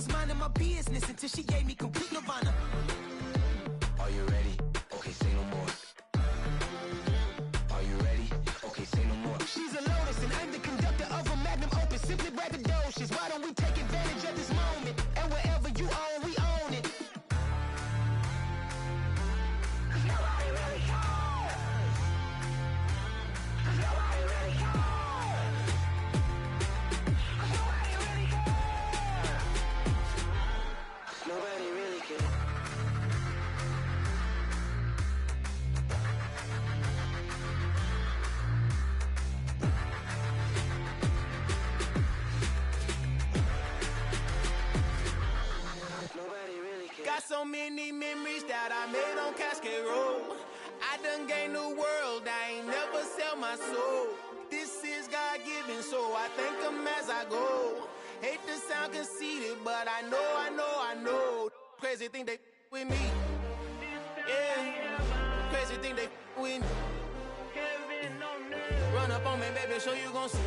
was minding my business until she gave me complete nirvana. Are you ready? Okay, say no more. Are you ready? Okay, say no more. She's a lotus and I'm the conductor of a magnum opus. Simply braggadocious. Why don't we take advantage of this moment? And wherever you own, we own it. Cause nobody really cares. Cause nobody really cares. Cause nobody really cares. Nobody really cares. Got so many memories that I made on Cascade Road. I done gained the world, I ain't never sell my soul. This is God-given, so I thank him as I go. Hate to sound conceited, but I know. Crazy thing they with me. Yeah, crazy thing they with me. Run up on me, baby, so you gon' see.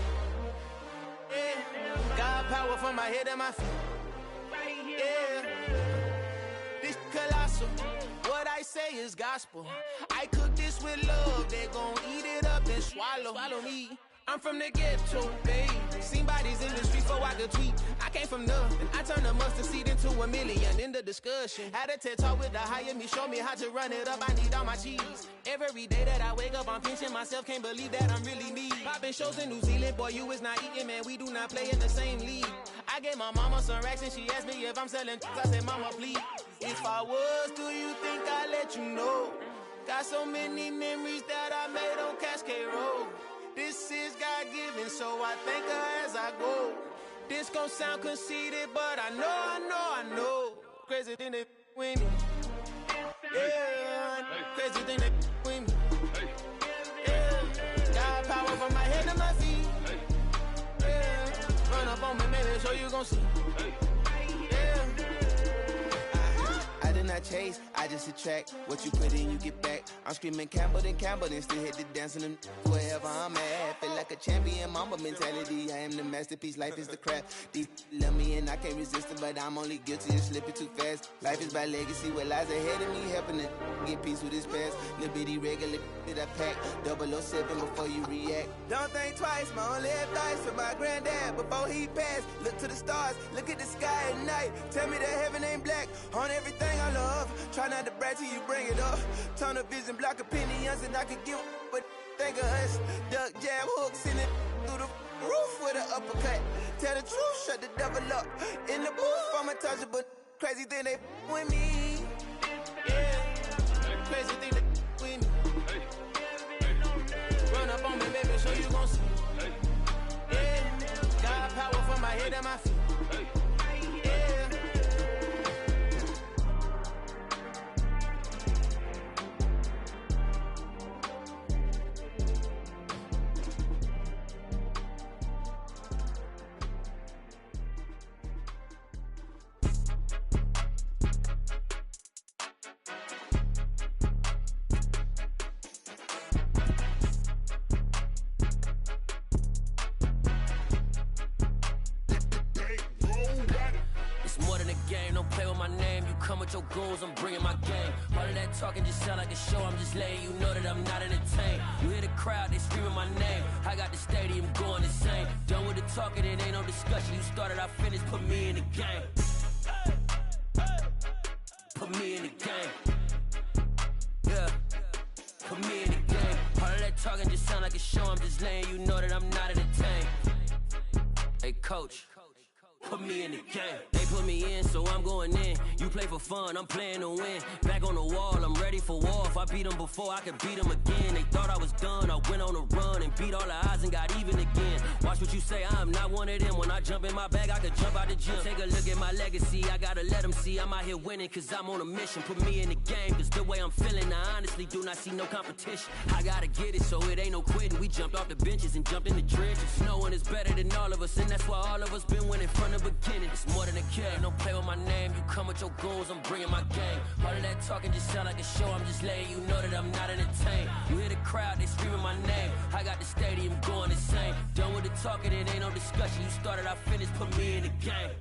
Yeah, God power from my head to my feet. Yeah. Colossal. What I say is gospel. I cook this with love. They gon' eat it up and swallow me. I'm from the ghetto, babe. Seen bodies in the street before I could tweet. I came from nothing. I turned a mustard seed into a million in the discussion. Had a TED talk with the higher me, show me how to run it up. I need all my cheese. Every day that I wake up, I'm pinching myself. Can't believe that I'm really me. Popping shows in New Zealand, boy, you is not eating, man. We do not play in the same league. I gave my mama some racks and she asked me if I'm selling. I said, mama, please. If I was, do you think I'd let you know? Got so many memories that I made on Cascade Road. This is God-given, so I thank her as I go. This gon' sound conceited, but I know. Crazy thing they with me. Yeah, crazy thing they with me. Yeah, got power from my head to my feet. Yeah, run up on me, baby, so you gon' see. Yeah. I did not chase, I just attract. What you put in, you get back. I'm screaming Campbell, then still hit the dancing and wherever I'm at. Feel like a champion, mamba mentality. I am the masterpiece, life is the crap. Deep love me and I can't resist it, but I'm only guilty of slipping too fast. Life is by legacy, what lies ahead of me, helping to get peace with his past. Little bitty regular that I pack, 007 before you react. Don't think twice, my only advice for my granddad before he passed. Look to the stars, look at the sky at night. Tell me that heaven ain't black on everything I love. Try not to brag till you bring it up. Tunnel vision, block opinions, and I could give but think of us. Duck, jab, hooks in it through the roof with an uppercut. Tell the truth, shut the devil up. In the booth, I'm untouchable. Crazy thing they with me. Yeah, crazy thing they with me. Run up on me, baby, so you gon' see. Yeah, got power from my head and my feet. Yeah. Your goals, I'm bringing my game. All of that talking just sound like a show. I'm just letting you know that I'm not entertained. You hear the crowd, they screaming my name. I got the stadium going insane. Done with the talking, it ain't no discussion. You started, I finished, put me in the game. Put me in the game. Yeah, put me in the game. All of that talking just sound like a show. I'm just letting you know that I'm not entertained. Hey, coach, put me in the game. They put me in, so I'm going in. You play for fun, I'm playing to win. Back on the wall, I'm ready for war. If I beat them before, I could beat them again. They thought I was done, I went on a run and beat all the odds and got even again. Watch what you say, I'm not one of them. When I jump in my bag, I could jump out the gym. Take a look at my legacy, I gotta let them see I'm out here winning, cause I'm on a mission. Put me in the game, cause the way I'm feeling, I honestly do not see no competition. I gotta get it, so it ain't no quitting. We jumped off the benches and jumped in the trenches. No one is better than all of us, and that's why all of us been winning from the beginning. It's more than a game, don't play with my name. You come with your goons, I'm bringing my game. All of that talking just sound like a show. I'm just letting you know that I'm not entertained. You hear the crowd, they screaming my name. I got the stadium going insane. Done with the talking, it ain't no discussion. You started, I finished, put me in the game.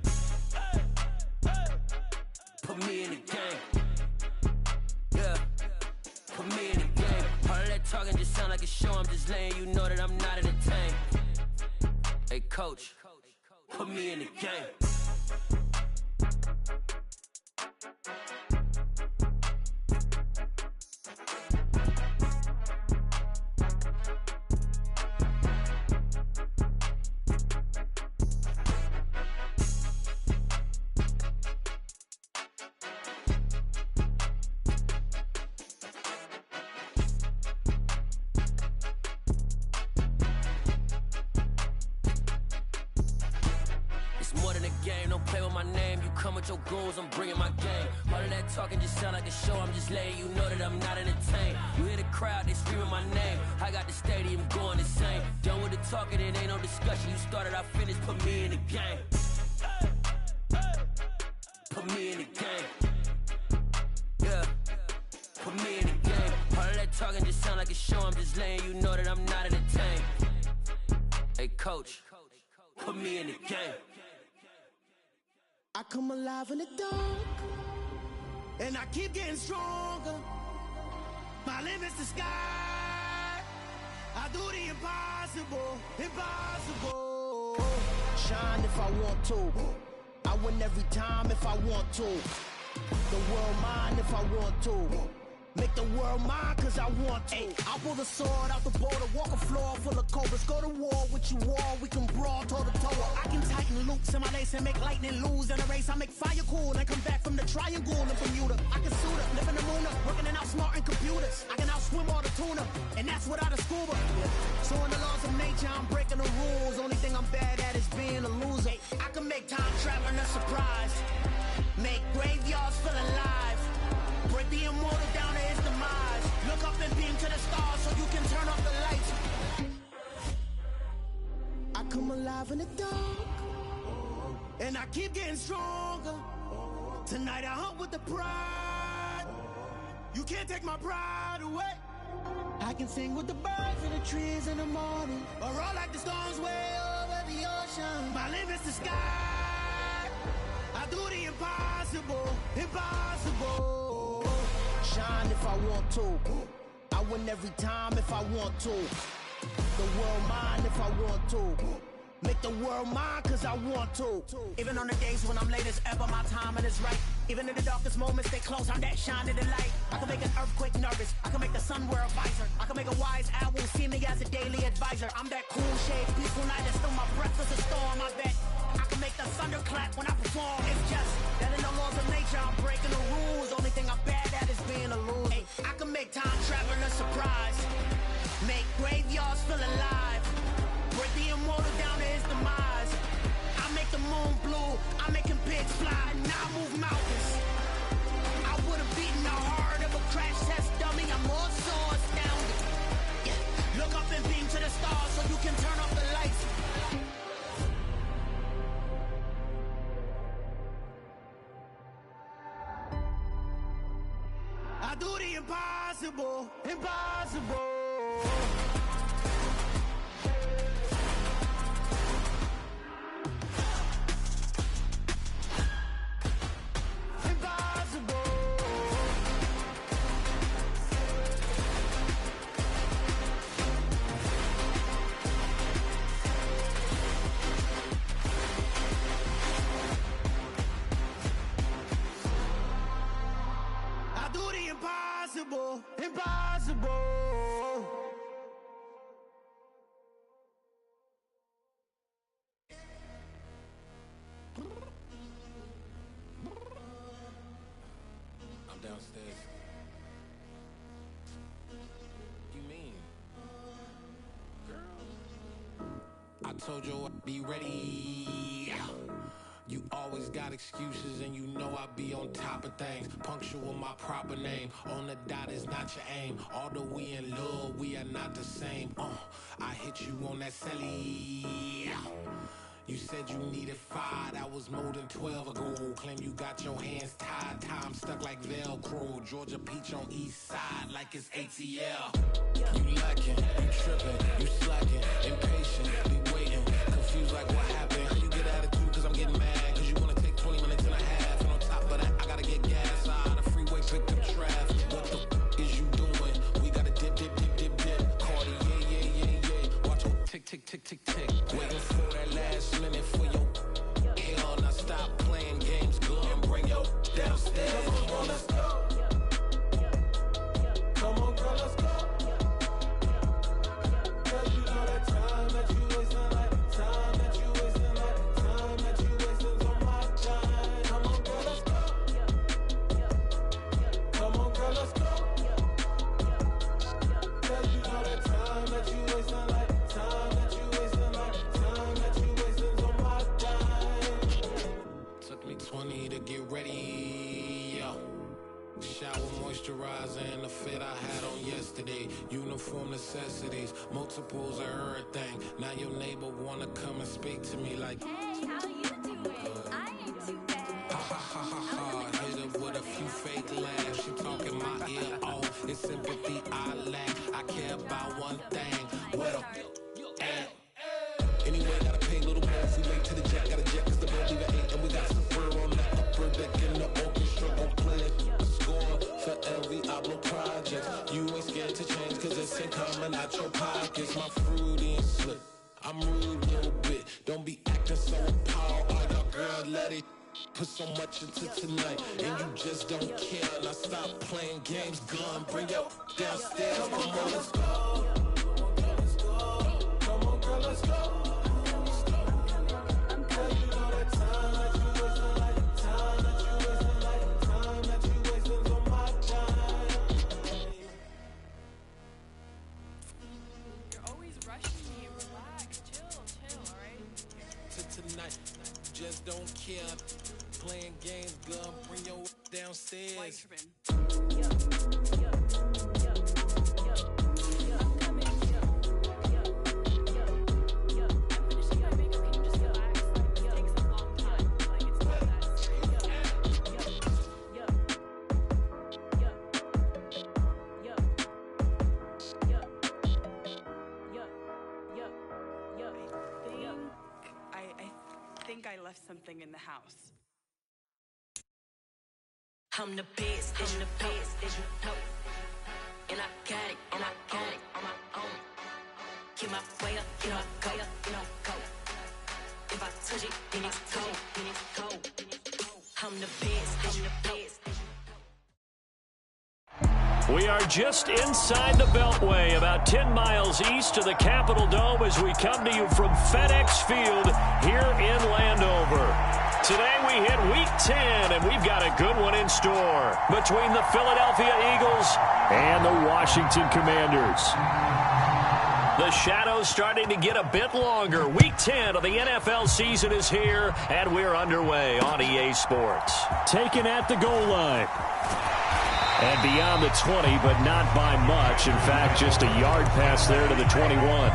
talking just sound like a show. I'm just letting you know that I'm not entertained. Hey, coach, put me in the game. Your goals, I'm bringing my game. All of that talking just sound like a show. I'm just letting you know that I'm not entertained. You hear the crowd, they screaming my name. I got the stadium going insane. Done with the talking, it ain't no discussion. You started, I finished, put me in the game. Put me in the game. Yeah, put me in the game. All of that talking just sound like a show. I'm just letting you know that I'm not entertained. Hey, coach, put me in the game. I come alive in the dark, and I keep getting stronger. My limit's the sky. I do the impossible, impossible. Shine if I want to. I win every time if I want to. The world mine if I want to. Make the world mine cause I want to. I pull the sword out the border, walk a floor full of cobras. Go to war with you all, we can brawl toe to toe. I can tighten loops in my lace and make lightning lose in a race. I make fire cool and come back from the triangle in Bermuda. I can suit up, live in the moon up, working and outsmarting computers. I can outswim all the tuna, and that's without a scuba. So in the laws of nature, I'm breaking the rules. Only thing I'm bad at is being a loser. I can make time traveling a surprise, make graveyards feel alive, break the immortal down to his demise. Look up and beam to the stars so you can turn off the lights. I come alive in the dark, and I keep getting stronger. Tonight I hunt with the pride. You can't take my pride away. I can sing with the birds and the trees in the morning, or roll like the storms way over the ocean. My limit's the sky. I do the impossible, impossible. Shine if I want to. I win every time if I want to. The world mine if I want to. Make the world mine cause I want to. Even on the days when I'm late as ever, my timing is right. Even in the darkest moments, they close, I'm that shining the light. I can make an earthquake nervous, I can make the sun wear a visor. I can make a wise owl see me as a daily advisor. I'm that cool shade, peaceful night, and still my breath is a storm, I bet. I can make the thunder clap when I perform. It's just that in the laws of nature, I'm breaking the rules. Only thing I'm bad at is being a loser. Hey, I can make time traveling a surprise, make graveyards feel alive, break the immortal down to his demise. I make the moon blue, I'm making pigs fly, now I move mountains. I would've beaten the heart of a crash test dummy. I'm more so astounded. Yeah. Look up and beam to the stars so you can turn off the lights. I do the impossible, impossible. Impossible, impossible. I'm downstairs. You mean? Girl, I told you I'd be ready. You always got excuses and you know I be on top of things. Punctual my proper name. On the dot is not your aim. Although we in love, we are not the same. I hit you on that celly. You said you needed 5, that was more than 12 ago. Claim you got your hands tied, time stuck like Velcro. Georgia peach on east side like it's ATL. You lacking, you tripping, you slacking, impatient, be waiting, confused like what happened. How you get attitude cause I'm getting mad, cause you wanna take 20 minutes and a half. And on top of that, I gotta get gas, the freeway picked up traffic. What the is you doing? We gotta dip, dip, dip, dip, dip. 2020 to get ready. Yeah. Shower moisturizer and the fit I had on yesterday. Uniform necessities, multiples of everything. Now your neighbor wanna come and speak to me like, hey, how you doing? I ain't too bad. ha ha ha ha ha. Hit her with a few fake laughs. She talking my ear off. It's sympathy I lack. I care about one thing. What up? Anyway, gotta pay a little more if we late to the jet. Gotta jet cause the road leave at 8 and we got some fur on the upper deck in the orchestra. Gon' play a score for every Ablo project. You ain't scared to change cause it's ain't coming out your pockets. My fruity and slip. I'm rude a little bit. Don't be acting so appalled. All y'all girl, let it put so much into tonight. And you just don't care. Now stop playing games, gun. Bring your downstairs. Come on, let's go. Come on, girl, let's go. Just don't care. Playing games, girl. Bring your downstairs. I left something in the house. I'm the best, I'm the best, as you know. And I got it, and I got it on my own. Get my way up, get my go, go. If I touch it, then it's cold, then it's cold. I'm the best, I'm the best. We are just inside the Beltway, about 10 miles east of the Capitol Dome as we come to you from FedEx Field here in Landover. Today we hit Week 10, and we've got a good one in store between the Philadelphia Eagles and the Washington Commanders. The shadow's starting to get a bit longer. Week 10 of the NFL season is here, and we're underway on EA Sports. Taken at the goal line. And beyond the 20, but not by much. In fact, just a yard pass there to the 21.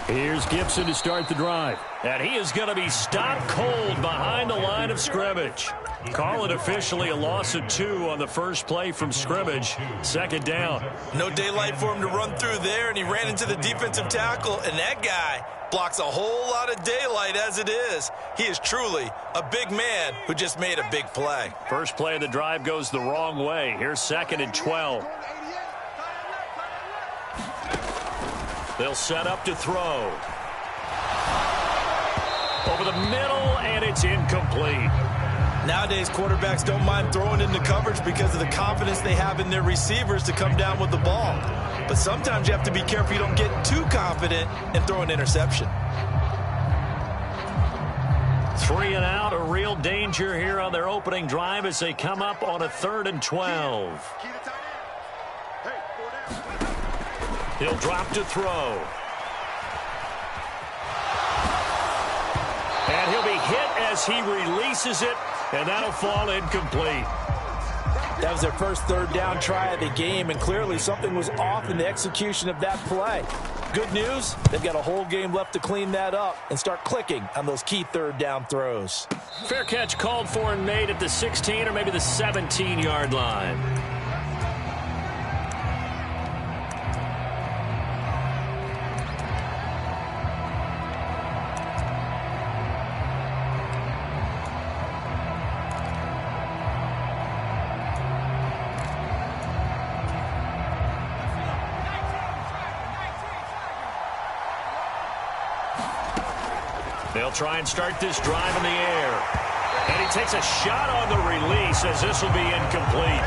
Here's Gibson to start the drive. And he is going to be stopped cold behind the line of scrimmage. Call it officially a loss of 2 on the first play from scrimmage. Second down. No daylight for him to run through there, and he ran into the defensive tackle, and that guy blocks a whole lot of daylight as it is. He is truly a big man who just made a big play. First play of the drive goes the wrong way. Here's 2nd and 12. They'll set up to throw. Over the middle, and it's incomplete. Nowadays, quarterbacks don't mind throwing into coverage because of the confidence they have in their receivers to come down with the ball. But sometimes you have to be careful you don't get too confident and throw an interception. 3 and out, a real danger here on their opening drive as they come up on a 3rd and 12. He'll drop to throw. And he'll be hit as he releases it, and that'll fall incomplete. That was their first 3rd down try of the game, and clearly something was off in the execution of that play. Good news, they've got a whole game left to clean that up and start clicking on those key 3rd down throws. Fair catch called for and made at the 16 or maybe the 17-yard line. They'll try and start this drive in the air. And he takes a shot on the release as this will be incomplete.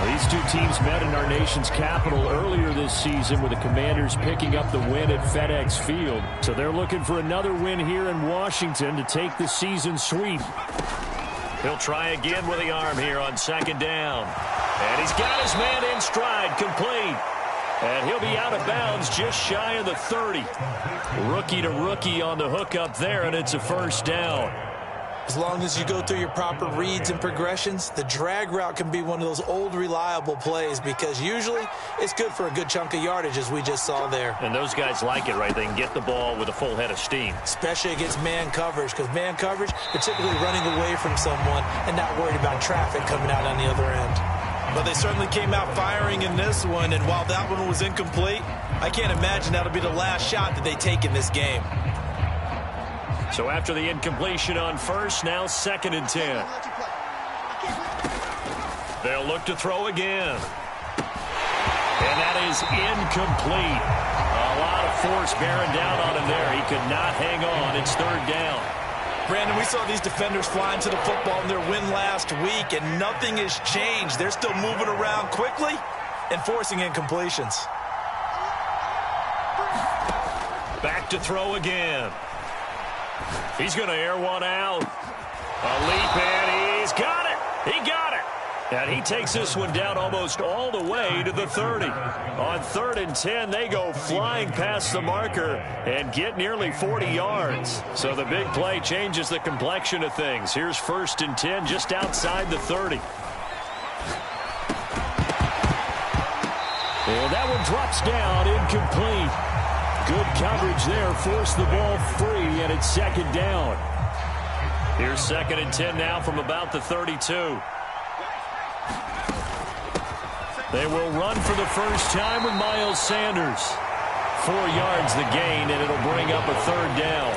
These two teams met in our nation's capital earlier this season with the Commanders picking up the win at FedEx Field. So they're looking for another win here in Washington to take the season sweep. He'll try again with the arm here on second down. And he's got his man in stride, complete. And he'll be out of bounds just shy of the 30. Rookie to rookie on the hook up there, and it's a first down. As long as you go through your proper reads and progressions, the drag route can be one of those old reliable plays because usually it's good for a good chunk of yardage as we just saw there. And those guys like it, right? They can get the ball with a full head of steam. Especially against man coverage because man coverage, particularly running away from someone and not worried about traffic coming out on the other end. But they certainly came out firing in this one, and while that one was incomplete, I can't imagine that'll be the last shot that they take in this game. So after the incompletion on first, now 2nd and 10. They'll look to throw again. And that is incomplete. A lot of force bearing down on him there. He could not hang on. It's 3rd down. Brandon, we saw these defenders flying to the football in their win last week, and nothing has changed. They're still moving around quickly and forcing incompletions. Back to throw again. He's going to air one out. A leap, and he's got it. He got it. And he takes this one down almost all the way to the 30. On 3rd and 10, they go flying past the marker and get nearly 40 yards. So the big play changes the complexion of things. Here's 1st and 10 just outside the 30. And that one drops down, incomplete. Good coverage there, forced the ball free, and it's 2nd down. Here's 2nd and 10 now from about the 32. They will run for the first time with Miles Sanders. 4 yards the gain, and it'll bring up a 3rd down.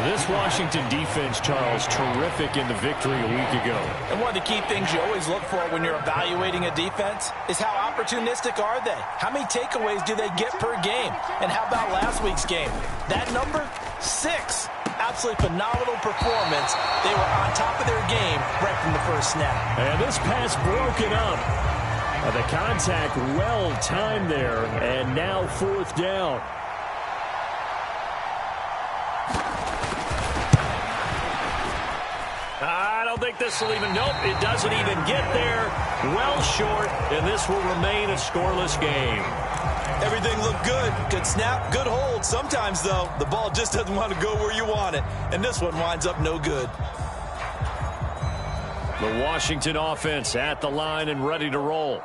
This Washington defense, Charles, terrific in the victory a week ago. And one of the key things you always look for when you're evaluating a defense is how opportunistic are they? How many takeaways do they get per game? And how about last week's game? That number, 6. Absolutely phenomenal performance. They were on top of their game right from the first snap. And this pass broken up. The contact well timed there, and now 4th down. I don't think this will even, nope, it doesn't even get there. Well short, and this will remain a scoreless game. Everything looked good. Good snap, good hold. Sometimes, though, the ball just doesn't want to go where you want it, and this one winds up no good. The Washington offense at the line and ready to roll.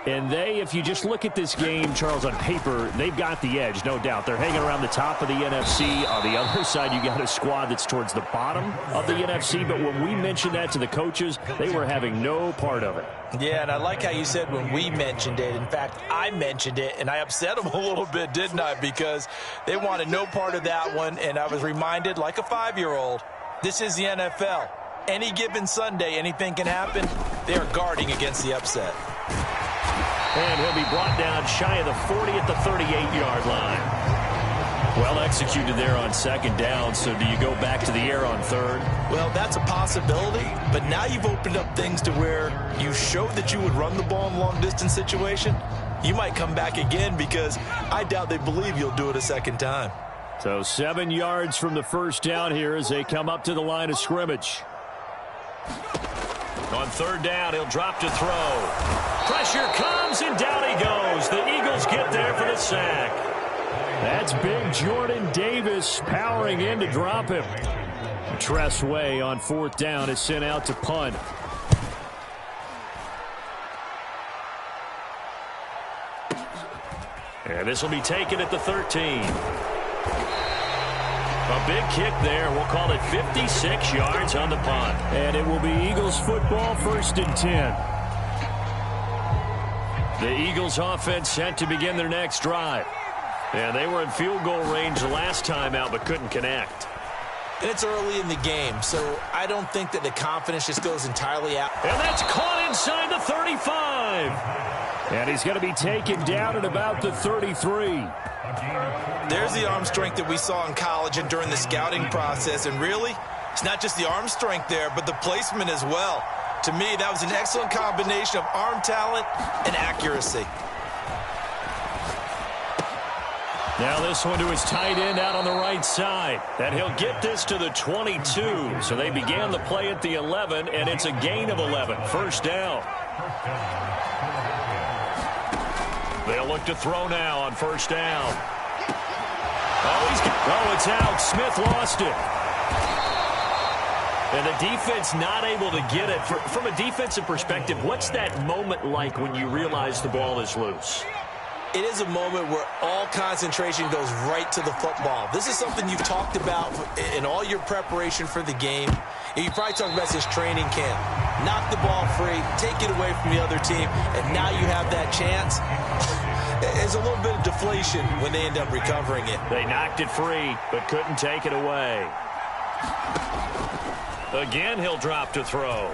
And they, if you just look at this game, Charles, on paper, they've got the edge, no doubt. They're hanging around the top of the NFC. On the other side, you got a squad that's towards the bottom of the NFC. But when we mentioned that to the coaches, they were having no part of it. Yeah, and I like how you said when we mentioned it. In fact, I mentioned it, and I upset them a little bit, didn't I? Because they wanted no part of that one, and I was reminded, like a 5-year-old, this is the NFL. Any given Sunday, anything can happen. They are guarding against the upset. And he'll be brought down shy of the 40 at the 38-yard line. Well executed there on 2nd down, so do you go back to the air on 3rd? Well, that's a possibility, but now you've opened up things to where you showed that you would run the ball in a long-distance situation. You might come back again because I doubt they believe you'll do it a 2nd time. So 7 yards from the first down here as they come up to the line of scrimmage. On 3rd down, he'll drop to throw. Pressure comes, and down he goes. The Eagles get there for the sack. That's big Jordan Davis powering in to drop him. Tress Way on 4th down is sent out to punt. And this will be taken at the 13. A big kick there. We'll call it 56 yards on the punt. And it will be Eagles football, 1st and 10. The Eagles offense set to begin their next drive. And they were in field goal range the last time out but couldn't connect. And it's early in the game, so I don't think that the confidence just goes entirely out. And that's caught inside the 35. And he's going to be taken down at about the 33. There's the arm strength that we saw in college and during the scouting process. And really, It's not just the arm strength there, but the placement as well. To me, that was an excellent combination of arm talent and accuracy. Now this one to his tight end out on the right side. And he'll get this to the 22. So they began the play at the 11, and it's a gain of 11. First down. They'll look to throw now on first down. Oh, it's out. Smith lost it. And the defense not able to get it. From a defensive perspective, what's that moment like when you realize the ball is loose? It is a moment where all concentration goes right to the football. This is something you've talked about in all your preparation for the game. And you probably talked about this training camp. Knock the ball free, take it away from the other team, and now you have that chance. There's a little bit of deflation when they end up recovering it. They knocked it free, but couldn't take it away. Again, he'll drop to throw.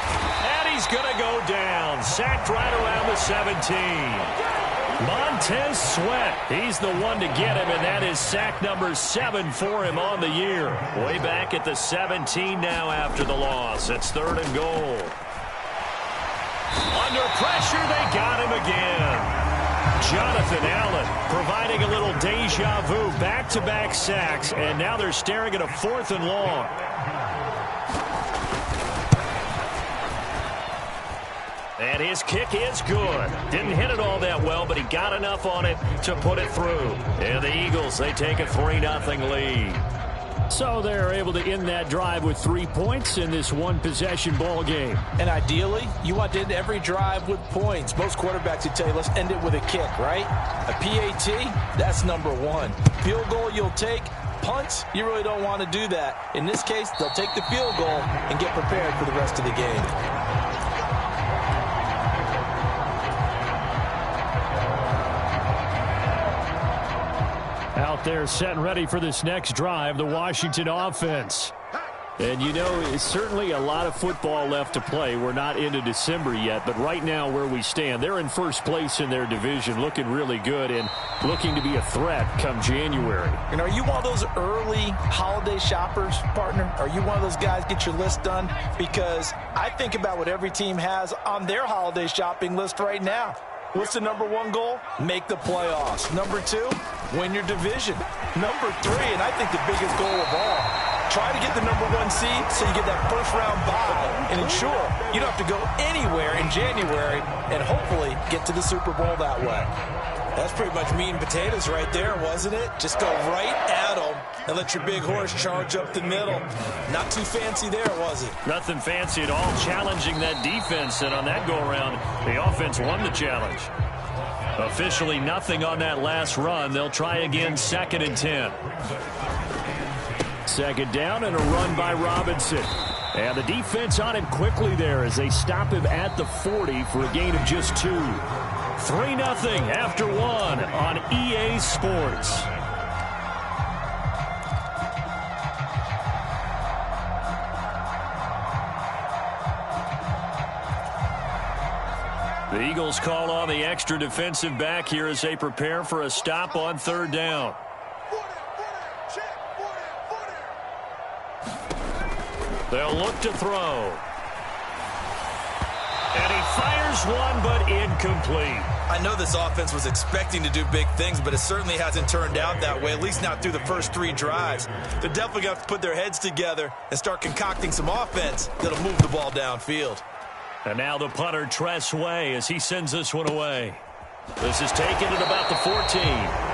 And he's going to go down. Sacked right around the 17. Montez Sweat, he's the one to get him, and that is sack number 7 for him on the year. Way back at the 17 now after the loss. It's 3rd and goal. Under pressure, they got him again. Jonathan Allen providing a little deja vu, back-to-back sacks, and now they're staring at a 4th and long. And his kick is good. Didn't hit it all that well, but he got enough on it to put it through. And the Eagles, they take a 3-0 lead. So they're able to end that drive with 3 points in this one-possession ball game. And ideally, you want to end every drive with points. Most quarterbacks would tell you, let's end it with a kick, right? A PAT, that's number 1. Field goal you'll take. Punts, you really don't want to do that. In this case, they'll take the field goal and get prepared for the rest of the game. Out there set and ready for this next drive, the Washington offense. And, you know, it's certainly a lot of football left to play. We're not into December yet, but right now where we stand, they're in first place in their division, looking really good and looking to be a threat come January. And are you one of those early holiday shoppers, partner? Are you one of those guys get your list done? Because I think about what every team has on their holiday shopping list right now. What's the number 1 goal? Make the playoffs. Number 2, win your division. Number 3, and I think the biggest goal of all, try to get the number 1 seed so you get that first-round bye and ensure you don't have to go anywhere in January and hopefully get to the Super Bowl that way. That's pretty much meat and potatoes right there, wasn't it? Just go right at them and let your big horse charge up the middle. Not too fancy there, was it? Nothing fancy at all, challenging that defense, and on that go-around, the offense won the challenge. Officially nothing on that last run. They'll try again, 2nd and 10. 2nd down and a run by Robinson. And the defense on him quickly there as they stop him at the 40 for a gain of just 2. 3-0 after 1 on EA Sports. The Eagles call on the extra defensive back here as they prepare for a stop on 3rd down. They'll look to throw. And he fires one, but incomplete. I know this offense was expecting to do big things, but it certainly hasn't turned out that way, at least not through the first 3 drives. They're definitely going to have to put their heads together and start concocting some offense that'll move the ball downfield. And now the punter, Tress Way, as he sends this one away. This is taken at about the 14.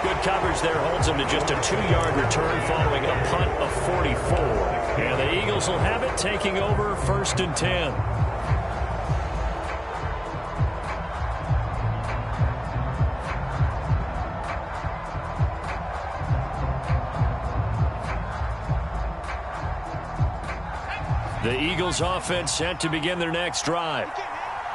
Good coverage there, holds him to just a 2-yard return following a punt of 44. And the Eagles will have it, taking over 1st and 10. The Eagles offense set to begin their next drive.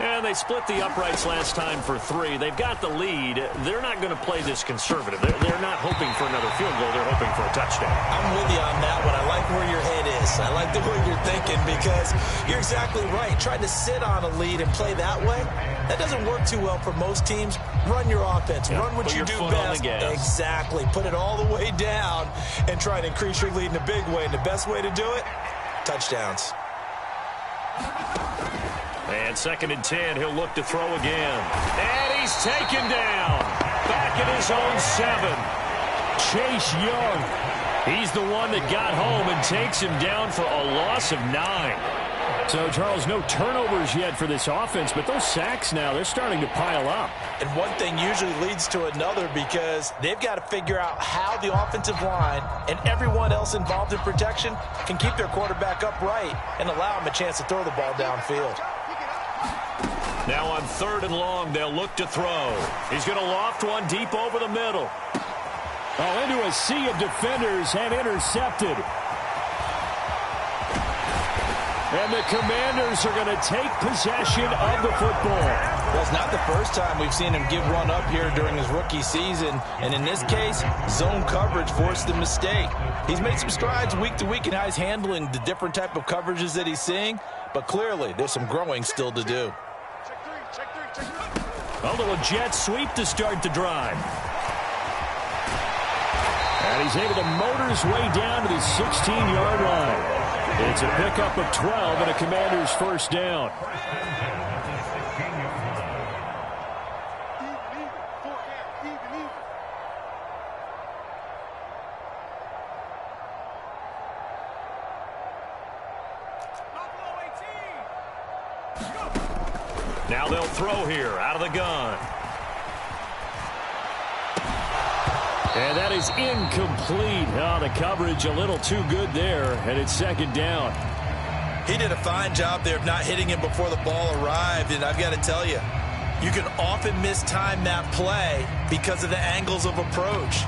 And they split the uprights last time for 3. They've got the lead. They're not going to play this conservative. They're not hoping for another field goal. They're hoping for a touchdown. I'm with you on that one. I like where your head is. I like the way you're thinking because you're exactly right. Trying to sit on a lead and play that way, that doesn't work too well for most teams. Run your offense. Run what you do best. Exactly. Put it all the way down and try to increase your lead in a big way. And the best way to do it, touchdowns. And 2nd and 10, he'll look to throw again. And he's taken down. Back at his own 7. Chase Young. He's the one that got home and takes him down for a loss of 9. So, Charles, no turnovers yet for this offense, but those sacks now, they're starting to pile up. And one thing usually leads to another because they've got to figure out how the offensive line and everyone else involved in protection can keep their quarterback upright and allow him a chance to throw the ball downfield. Now on 3rd and long, they'll look to throw. He's going to loft one deep over the middle. Oh, into a sea of defenders and intercepted. And the Commanders are going to take possession of the football. Well, it's not the first time we've seen him give one up here during his rookie season. And in this case, zone coverage forced the mistake. He's made some strides week to week in how he's handling the different type of coverages that he's seeing. But clearly, there's some growing still to do. A little jet sweep to start the drive. And he's able to motor his way down to the 16-yard line. It's a pickup of 12 and a Commander's first down. Now they'll throw here out of the gun. And that is incomplete. Oh, the coverage a little too good there, and it's 2nd down. He did a fine job there of not hitting him before the ball arrived, and I've got to tell you, you can often mistime that play because of the angles of approach.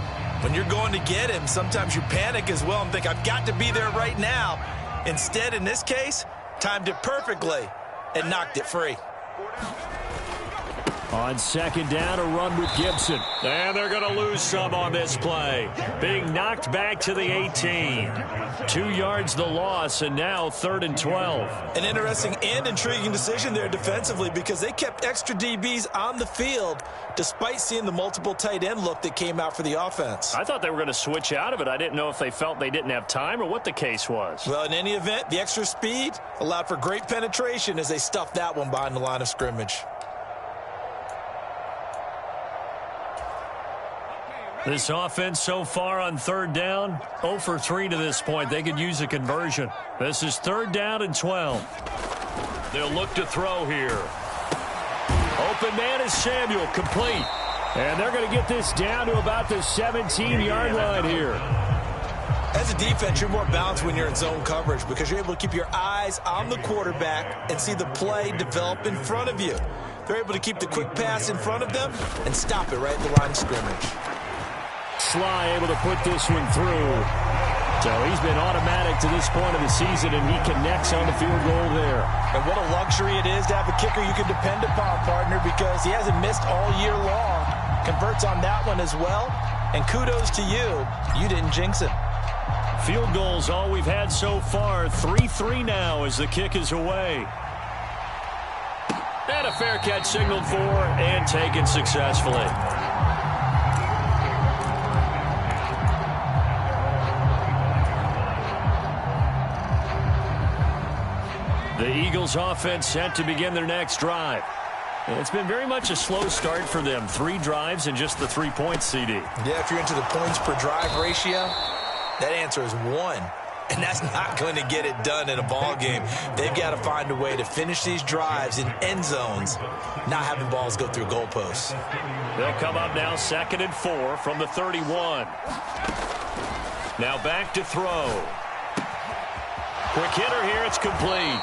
When you're going to get him, sometimes you panic as well and think, I've got to be there right now. Instead, in this case, timed it perfectly and knocked it free. On 2nd down, a run with Gibson. And they're going to lose some on this play. Being knocked back to the 18. 2 yards the loss, and now 3rd and 12. An interesting and intriguing decision there defensively because they kept extra DBs on the field despite seeing the multiple tight end look that came out for the offense. I thought they were going to switch out of it. I didn't know if they felt they didn't have time or what the case was. Well, in any event, the extra speed allowed for great penetration as they stuffed that one behind the line of scrimmage. This offense so far on 3rd down, 0 for 3 to this point. They could use a conversion. This is 3rd down and 12. They'll look to throw here. Open man is Samuel, complete. And they're going to get this down to about the 17-yard line here. As a defense, you're more balanced when you're in zone coverage because you're able to keep your eyes on the quarterback and see the play develop in front of you. They're able to keep the quick pass in front of them and stop it right at the line of scrimmage. Sly able to put this one through. So he's been automatic to this point of the season, and he connects on the field goal there. And what a luxury it is to have a kicker you can depend upon, partner, because he hasn't missed all year long. Converts on that one as well. And kudos to you. You didn't jinx him. Field goals all we've had so far. 3-3 now as the kick is away. And a fair catch signaled for and taken successfully. The Eagles offense set to begin their next drive. And it's been very much a slow start for them. 3 drives and just the 3 points, CD. Yeah, if you're into the points per drive ratio, that answer is 1. And that's not going to get it done in a ball game. They've got to find a way to finish these drives in end zones, not having balls go through goalposts. They'll come up now 2nd and 4 from the 31. Now back to throw. Quick hitter here, it's complete.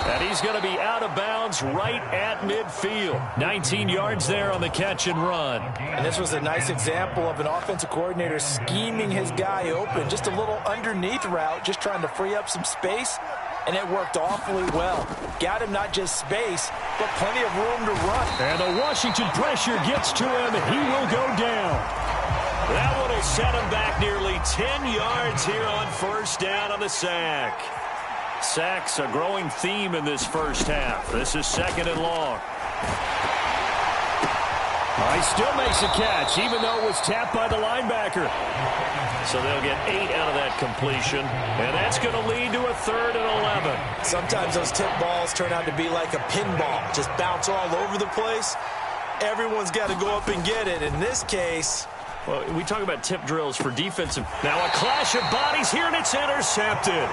And he's going to be out of bounds right at midfield. 19 yards there on the catch and run. And this was a nice example of an offensive coordinator scheming his guy open. Just a little underneath route, just trying to free up some space. and it worked awfully well. Got him not just space, but plenty of room to run. And the Washington pressure gets to him, and he will go down. That one will set him back nearly 10 yards here on first down on the sack. Sacks a growing theme in this first half. This is second and long. He still makes a catch, even though it was tapped by the linebacker. So they'll get 8 out of that completion, and that's going to lead to a 3rd and 11. Sometimes those tip balls turn out to be like a pinball, just bounce all over the place. Everyone's got to go up and get it. In this case, well, we talk about tip drills for defensive. Now a clash of bodies here, and it's intercepted.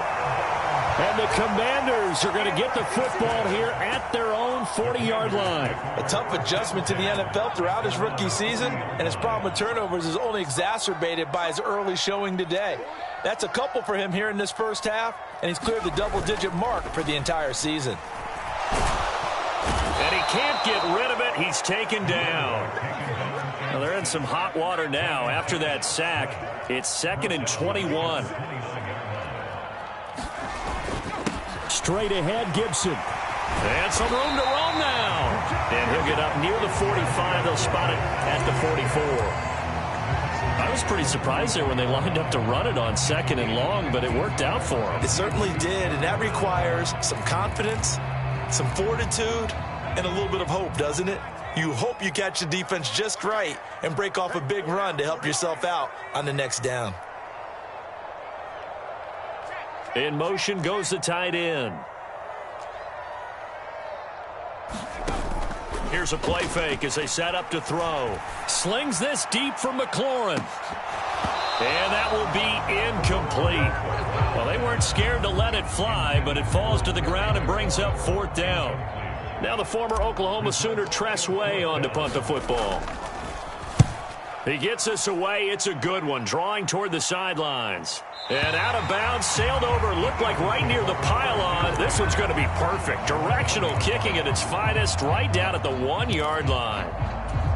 And the Commanders are going to get the football here at their own 40-yard line. A tough adjustment to the NFL throughout his rookie season, and his problem with turnovers is only exacerbated by his early showing today. That's a couple for him here in this first half, and he's cleared the double-digit mark for the entire season. And he can't get rid of it. He's taken down. Well, they're in some hot water now. After that sack, it's 2nd and 21. Straight ahead, Gibson. And some room to roam now. And he'll get up near the 45. They'll spot it at the 44. I was pretty surprised there when they lined up to run it on 2nd and long, but it worked out for him. It certainly did, and that requires some confidence, some fortitude, and a little bit of hope, doesn't it? You hope you catch the defense just right and break off a big run to help yourself out on the next down. In motion goes the tight end. Here's a play fake as they set up to throw. Slings this deep for McLaurin. And that will be incomplete. Well, they weren't scared to let it fly, but it falls to the ground and brings up 4th down. Now the former Oklahoma Sooner Tress Way on to punt the football. He gets us away. It's a good one, drawing toward the sidelines. And out of bounds, sailed over, looked like right near the pylon. This one's going to be perfect. Directional kicking at its finest, right down at the 1-yard line.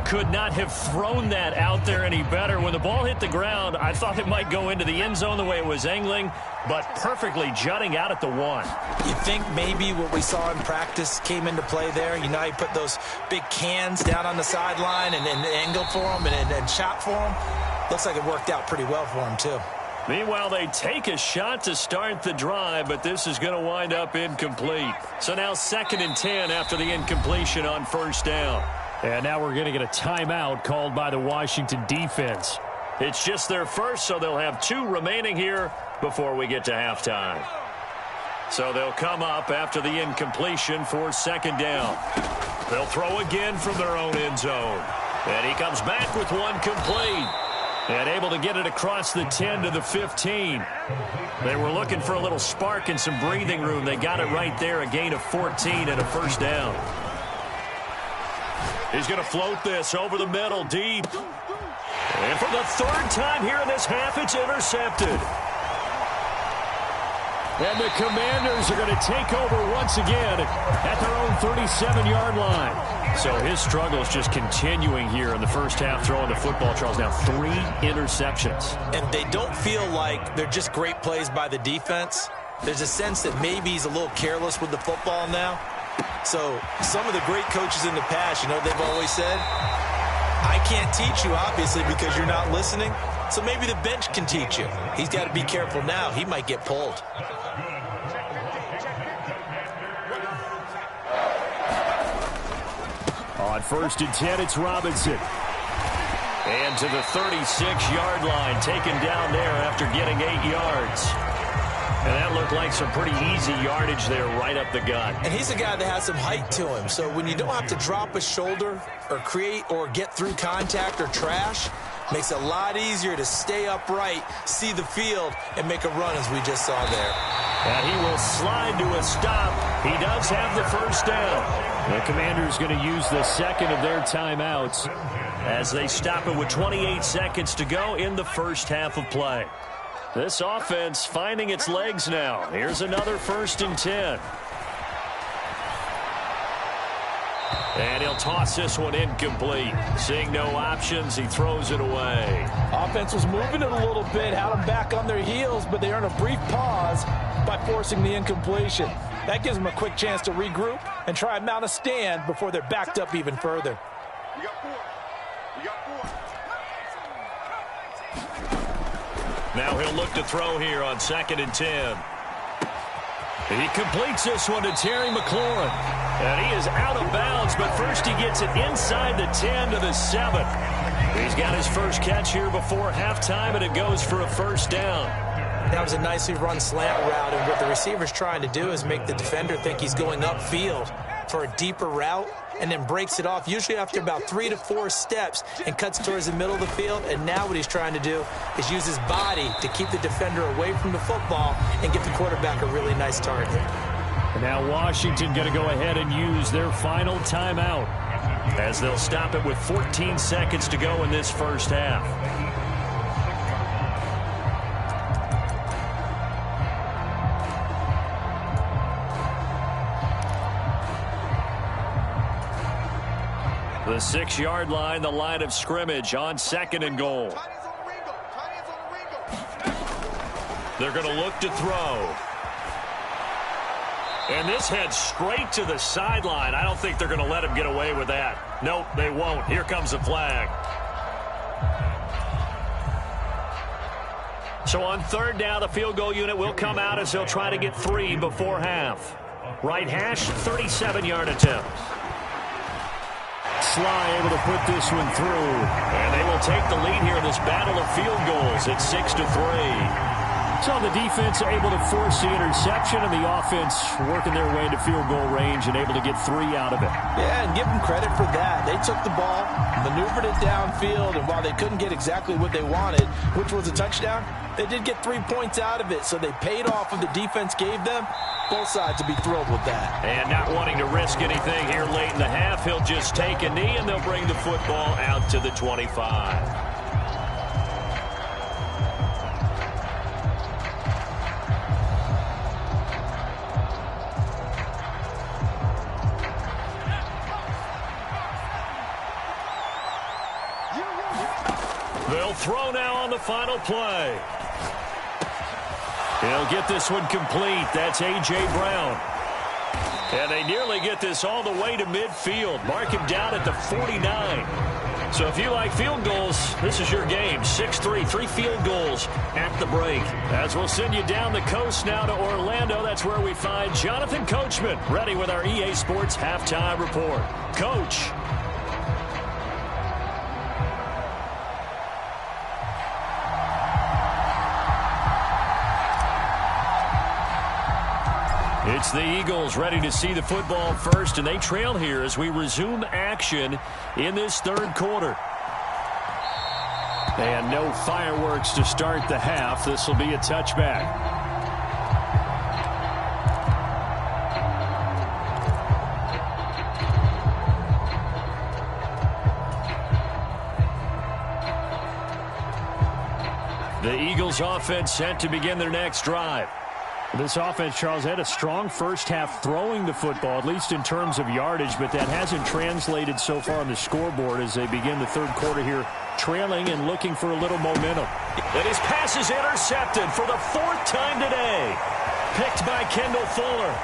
Could not have thrown that out there any better. When the ball hit the ground, I thought it might go into the end zone the way it was angling, but perfectly jutting out at the 1. You think maybe what we saw in practice came into play there? You know, he put those big cans down on the sideline and angled for him and shot for him. Looks like it worked out pretty well for him, too. Meanwhile, they take a shot to start the drive, but this is going to wind up incomplete. So now 2nd and 10 after the incompletion on first down. And now we're going to get a timeout called by the Washington defense. It's just their first, so they'll have 2 remaining here before we get to halftime. So they'll come up after the incompletion for 2nd down. They'll throw again from their own end zone. And he comes back with one complete. And able to get it across the 10 to the 15. They were looking for a little spark and some breathing room. They got it right there, a gain of 14 and a first down. He's going to float this over the middle, deep. And for the 3rd time here in this half, it's intercepted. And the Commanders are going to take over once again at their own 37-yard line. So his struggle is just continuing here in the first half, throwing the football. Charles, now 3 interceptions. And they don't feel like they're just great plays by the defense. There's a sense that maybe he's a little careless with the football now. So some of the great coaches in the past, you know, they've always said, I can't teach you, obviously, because you're not listening. So maybe the bench can teach you. He's got to be careful now. He might get pulled. On 1st and 10, it's Robinson. And to the 36-yard line, taken down there after getting 8 yards. And that looked like some pretty easy yardage there right up the gut. And he's a guy that has some height to him. So when you don't have to drop a shoulder or create or get through contact or trash, makes it a lot easier to stay upright, see the field, and make a run as we just saw there. And he will slide to a stop. He does have the first down. The Commanders going to use the 2nd of their timeouts as they stop it with 28 seconds to go in the first half of play. This offense finding its legs now. Here's another 1st and 10. And he'll toss this one incomplete. Seeing no options, he throws it away. Offense was moving it a little bit, had them back on their heels, but they earned a brief pause by forcing the incompletion. That gives them a quick chance to regroup and try and mount a stand before they're backed up even further. We got four. Now he'll look to throw here on 2nd and 10. He completes this one to Terry McLaurin. And he is out of bounds, but first he gets it inside the 10 to the 7. He's got his first catch here before halftime, and it goes for a first down. That was a nicely run slant route, and what the receiver's trying to do is make the defender think he's going upfield for a deeper route, and then breaks it off, usually after about 3 to 4 steps, and cuts towards the middle of the field. And now what he's trying to do is use his body to keep the defender away from the football and get the quarterback a really nice target. And now Washington going to go ahead and use their final timeout, as they'll stop it with 14 seconds to go in this first half. The 6-yard line, the line of scrimmage on 2nd and goal. They're going to look to throw. And this heads straight to the sideline. I don't think they're going to let him get away with that. Nope, they won't. Here comes the flag. So on 3rd down, the field goal unit will come out as they'll try to get 3 before half. Right hash, 37-yard attempt. Sly able to put this one through. And they will take the lead here in this battle of field goals at 6-3. So the defense able to force the interception, and the offense working their way into field goal range and able to get 3 out of it. Yeah, and give them credit for that. They took the ball, maneuvered it downfield, and while they couldn't get exactly what they wanted, which was a touchdown, they did get 3 points out of it, so they paid off what the defense gave them. Both sides will be thrilled with that. And not wanting to risk anything here late in the half, he'll just take a knee, and they'll bring the football out to the 25. They'll throw now on the final play. He'll get this one complete. That's A.J. Brown. And they nearly get this all the way to midfield. Mark him down at the 49. So if you like field goals, this is your game. 6-3, 3 field goals at the break. As we'll send you down the coast now to Orlando, that's where we find Jonathan Coachman, ready with our EA Sports Halftime Report. Coach. It's the Eagles ready to see the football first, and they trail here as we resume action in this 3rd quarter. And no fireworks to start the half. This will be a touchback. The Eagles offense set to begin their next drive. This offense, Charles, had a strong first half throwing the football, at least in terms of yardage, but that hasn't translated so far on the scoreboard as they begin the 3rd quarter here, trailing and looking for a little momentum. And his pass is intercepted for the 4th time today. Picked by Kendall Fuller.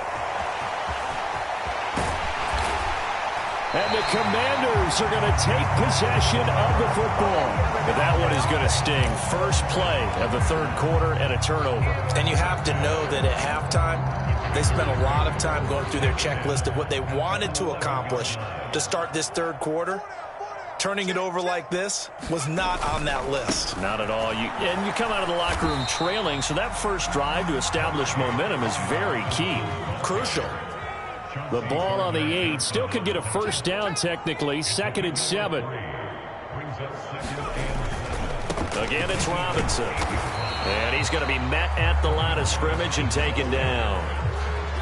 And the Commanders are going to take possession of the football. And that one is going to sting. First play of the 3rd quarter and a turnover. And you have to know that at halftime, they spent a lot of time going through their checklist of what they wanted to accomplish to start this 3rd quarter. Turning it over like this was not on that list. Not at all. And you come out of the locker room trailing, so that first drive to establish momentum is very key. Crucial. The ball on the 8. Still could get a first down technically. 2nd and 7. Again, it's Robinson. And he's going to be met at the line of scrimmage and taken down.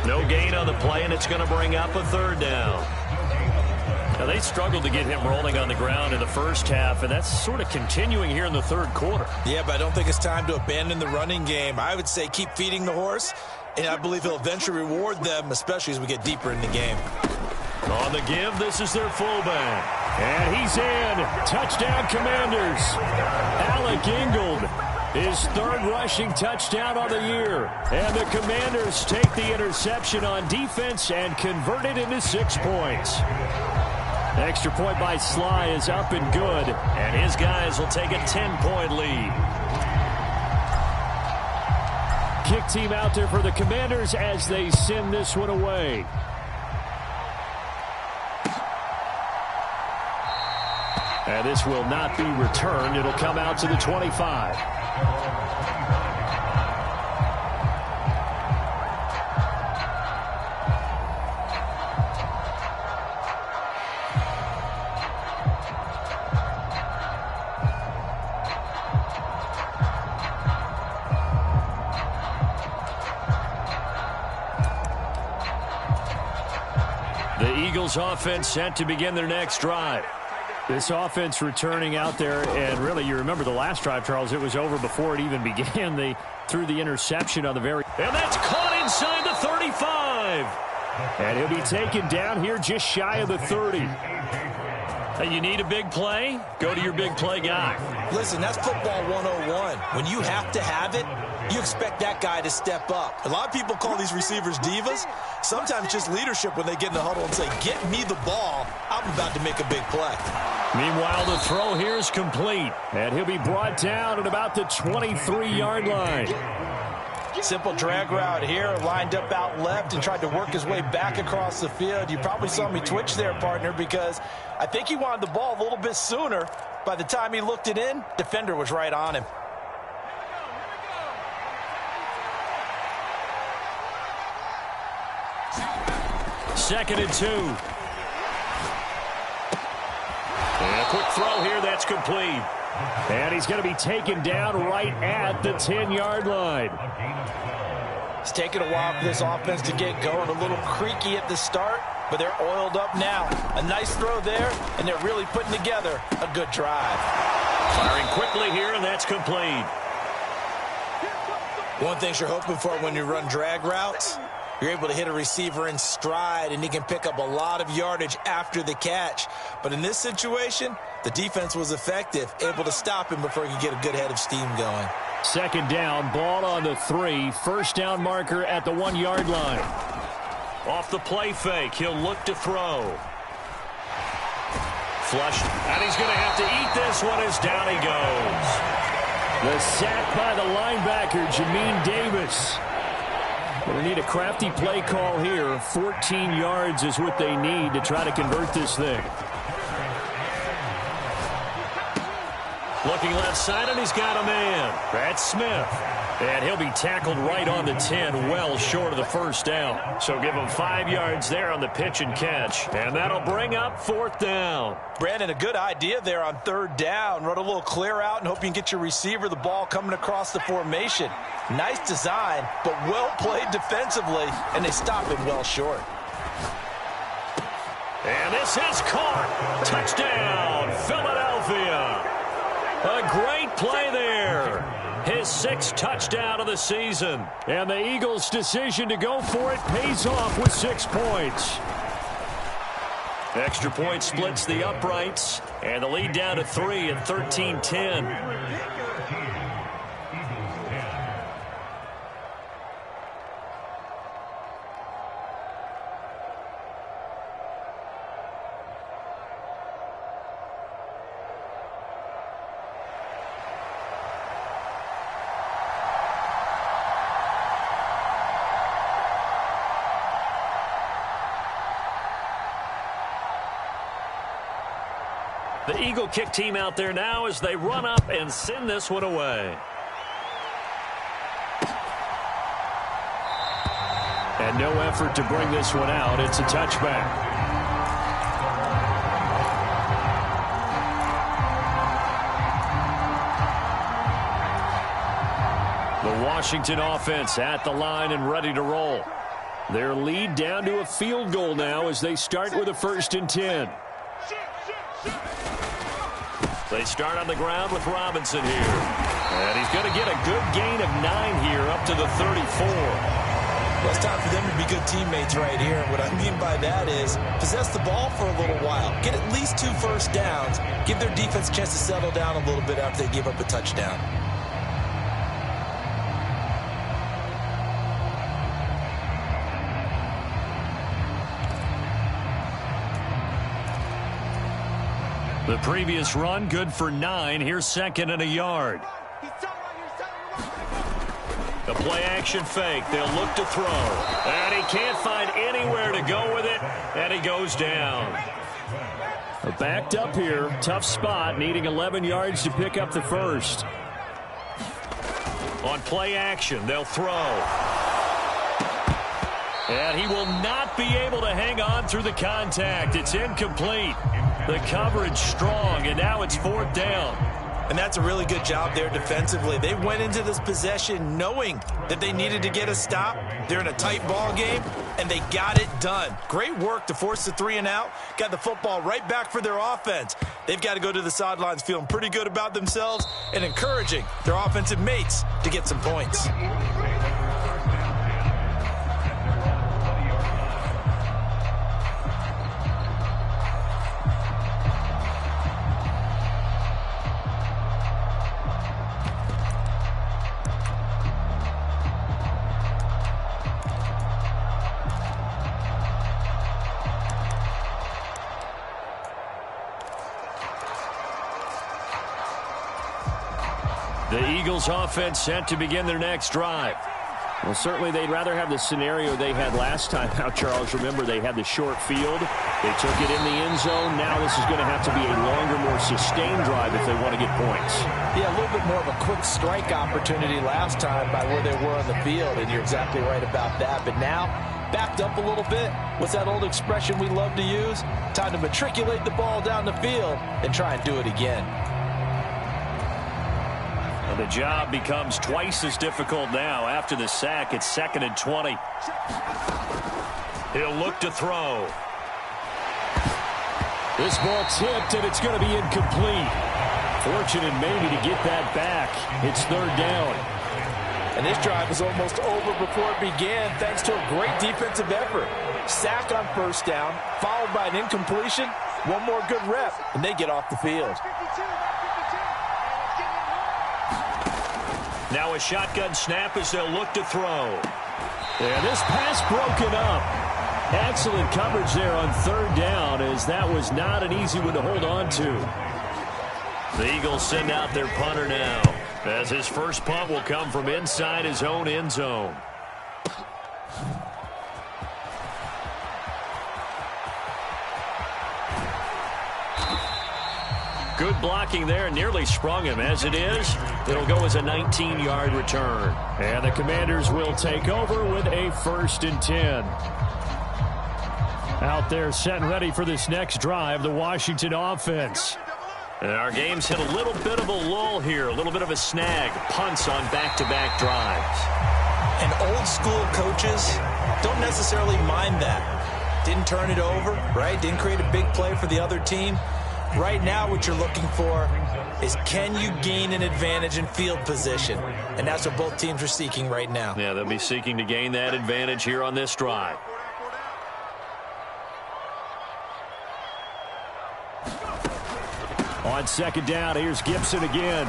No gain on the play, and it's going to bring up a 3rd down. Now, they struggled to get him rolling on the ground in the first half, and that's sort of continuing here in the 3rd quarter. Yeah, but I don't think it's time to abandon the running game. I would say keep feeding the horse, and I believe he'll eventually reward them, especially as we get deeper in the game. On the give, this is their fullback. And he's in. Touchdown, Commanders. Alec Ingold, his third rushing touchdown on the year. And the Commanders take the interception on defense and convert it into 6 points. Extra point by Sly is up and good. And his guys will take a 10-point lead. Kick team out there for the Commanders as they send this one away. And this will not be returned. It'll come out to the 25. The Eagles offense set to begin their next drive. This offense returning out there, and really, you remember the last drive, Charles, it was over before it even began. They threw the interception on the very... And that's caught inside the 35. And he'll be taken down here just shy of the 30. Hey, you need a big play? Go to your big play guy. Listen, that's football 101. When you have to have it, you expect that guy to step up. A lot of people call these receivers divas. Sometimes just leadership when they get in the huddle and say, get me the ball. I'm about to make a big play. Meanwhile, the throw here is complete. And he'll be brought down at about the 23-yard line. Simple drag route here, lined up out left and tried to work his way back across the field. You probably saw me twitch there, partner, because I think he wanted the ball a little bit sooner. By the time he looked it in, defender was right on him. Second and 2. And a quick throw here, that's complete. And he's going to be taken down right at the 10-yard line. It's taken a while for this offense to get going. A little creaky at the start, but they're oiled up now. A nice throw there, and they're really putting together a good drive. Firing quickly here, and that's complete. One thing you're hoping for when you run drag routes, you're able to hit a receiver in stride, and he can pick up a lot of yardage after the catch. But in this situation, the defense was effective, able to stop him before he could get a good head of steam going. Second down, ball on the 3. First down marker at the 1-yard line. Off the play fake, he'll look to throw. Flush, and he's going to have to eat this one as down he goes. The sack by the linebacker, Jamin Davis. Going to need a crafty play call here. 14 yards is what they need to try to convert this thing. Looking left side, and he's got a man. That's Smith. And he'll be tackled right on the 10, well short of the first down. So give him 5 yards there on the pitch and catch. And that'll bring up 4th down. Brandon, a good idea there on 3rd down. Run a little clear out and hope you can get your receiver the ball coming across the formation. Nice design, but well played defensively, and they stop him well short. And this is caught. Touchdown, Philadelphia. A great play there. His 6th touchdown of the season. And the Eagles' decision to go for it pays off with 6 points. Extra point splits the uprights. And the lead down to 3 at 13-10. The Eagle kick team out there now as they run up and send this one away. And no effort to bring this one out. It's a touchback. The Washington offense at the line and ready to roll. Their lead down to a field goal now as they start with a 1st and 10. They start on the ground with Robinson here. And he's going to get a good gain of 9 here up to the 34. Well, it's time for them to be good teammates right here. And what I mean by that is possess the ball for a little while. Get at least 2 first downs. Give their defense a chance to settle down a little bit after they give up a touchdown. The previous run, good for 9. Here's 2nd and a yard. The play-action fake. They'll look to throw. And he can't find anywhere to go with it, and he goes down. Backed up here. Tough spot, needing 11 yards to pick up the first. On play-action, they'll throw. And he will not be able to hang on through the contact. It's incomplete. The coverage strong, and now it's 4th down. And that's a really good job there defensively. They went into this possession knowing that they needed to get a stop. They're in a tight ball game, and they got it done. Great work to force the 3 and out. Got the football right back for their offense. They've got to go to the sidelines feeling pretty good about themselves and encouraging their offensive mates to get some points. The Eagles offense set to begin their next drive. Well, certainly they'd rather have the scenario they had last time out, Charles. Remember, they had the short field. They took it in the end zone. Now this is going to have to be a longer, more sustained drive if they want to get points. Yeah, a little bit more of a quick strike opportunity last time by where they were on the field, and you're exactly right about that. But now, backed up a little bit. What's that old expression we love to use? Time to matriculate the ball down the field and try and do it again. The job becomes twice as difficult now. After the sack, it's 2nd and 20. He'll look to throw. This ball tipped, and it's going to be incomplete. Fortunate maybe to get that back. It's 3rd down. And this drive was almost over before it began thanks to a great defensive effort. Sack on 1st down, followed by an incompletion. One more good rep, and they get off the field. Now a shotgun snap as they'll look to throw. And this pass broken up. Excellent coverage there on 3rd down, as that was not an easy one to hold on to. The Eagles send out their punter now, as his first punt will come from inside his own end zone. Good blocking there, nearly sprung him. As it is, it'll go as a 19-yard return. And the Commanders will take over with a 1st and 10. Out there set and ready for this next drive, the Washington offense. And our game's hit a little bit of a lull here, a little bit of a snag. Punts on back-to-back drives. And old school coaches don't necessarily mind that. Didn't turn it over, right? Didn't create a big play for the other team. Right now, what you're looking for is, can you gain an advantage in field position? And that's what both teams are seeking right now. Yeah, they'll be seeking to gain that advantage here on this drive. On 2nd down, here's Gibson again.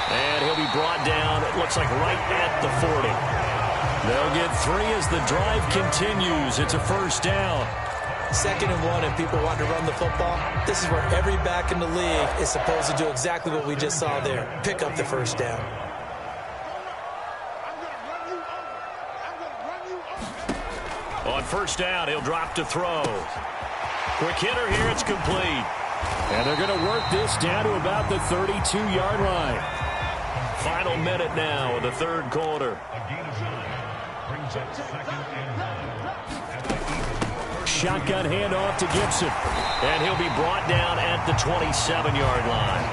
And he'll be brought down, it looks like right at the 40. They'll get 3 as the drive continues. It's a 1st down. 2nd and 1, and people want to run the football. This is where every back in the league is supposed to do exactly what we just saw there. Pick up the 1st down. On 1st down, he'll drop to throw. Quick hitter here, it's complete. And they're going to work this down to about the 32-yard line. Final minute now of the 3rd quarter. Shotgun handoff to Gibson. And he'll be brought down at the 27-yard line.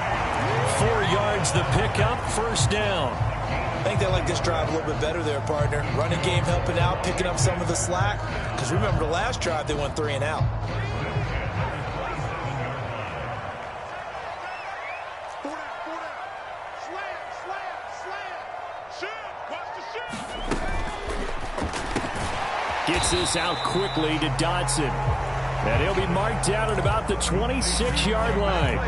4 yards the pickup, 1st down. I think they like this drive a little bit better there, partner. Running game helping out, picking up some of the slack. Because remember, the last drive, they went 3 and out. Gets this out quickly to Dotson. And he'll be marked down at about the 26-yard line.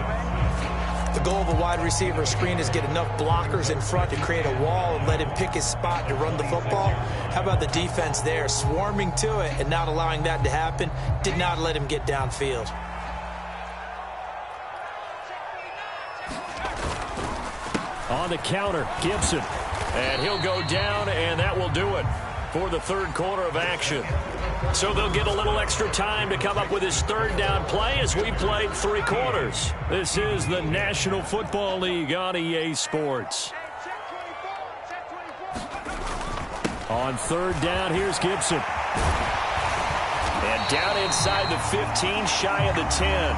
The goal of a wide receiver screen is get enough blockers in front to create a wall and let him pick his spot to run the football. How about the defense there, swarming to it and not allowing that to happen? Did not let him get downfield. On the counter, Gibson. And he'll go down, and that will do it for the third quarter of action. So they'll get a little extra time to come up with his third down play as we played 3 quarters. This is the National Football League on EA Sports. On third down, here's Gibson. And down inside the 15, shy of the 10.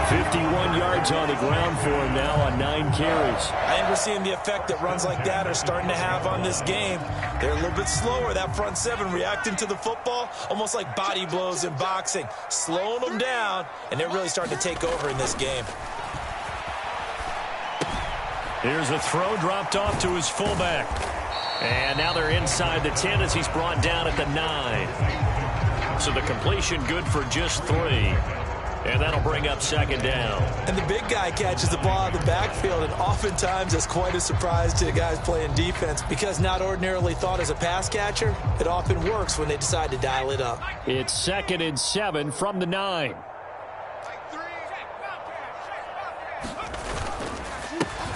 51 yards on the ground for him now on 9 carries. I think we're seeing the effect that runs like that are starting to have on this game. They're a little bit slower, that front 7, reacting to the football, almost like body blows in boxing, slowing them down, and they're really starting to take over in this game. Here's a throw dropped off to his fullback. And now they're inside the 10 as he's brought down at the 9. So the completion good for just 3. And that'll bring up second down. And the big guy catches the ball out of the backfield, and oftentimes it's quite a surprise to the guys playing defense because not ordinarily thought as a pass catcher, it often works when they decide to dial it up. It's 2nd and 7 from the 9.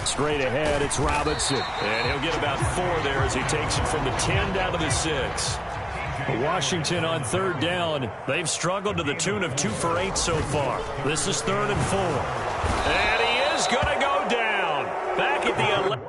Straight ahead, it's Robinson. And he'll get about 4 there as he takes it from the 10 down to the 6. Washington on third down. They've struggled to the tune of 2 for 8 so far. This is 3rd and 4. And he is going to go down. Back at the 11.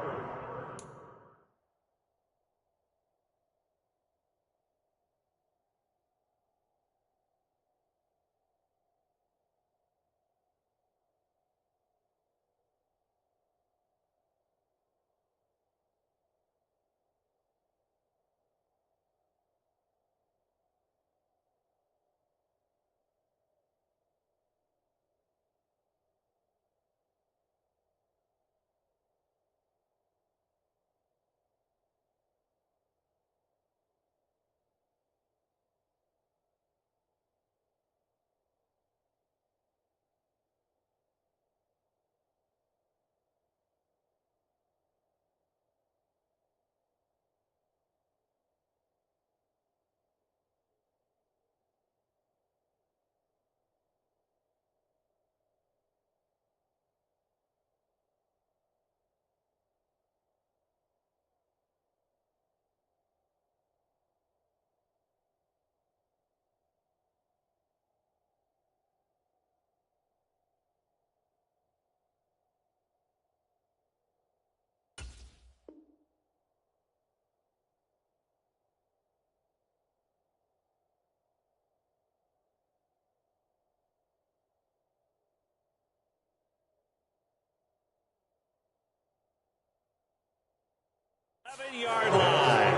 Yard line.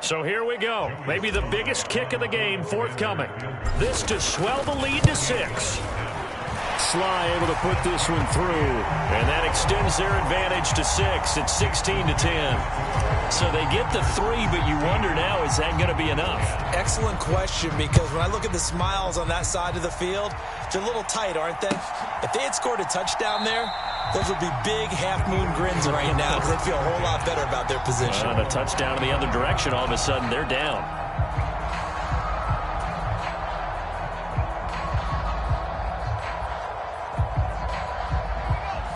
So here we go. Maybe the biggest kick of the game forthcoming. This to swell the lead to 6. Sly able to put this one through, and that extends their advantage to 6. It's 16 to 10. So they get the 3, but you wonder now, is that going to be enough? Excellent question, because when I look at the smiles on that side of the field, they're a little tight, aren't they? If they had scored a touchdown there, those would be big half-moon grins right now because they'd feel a whole lot better about their position. The touchdown in the other direction, all of a sudden they're down.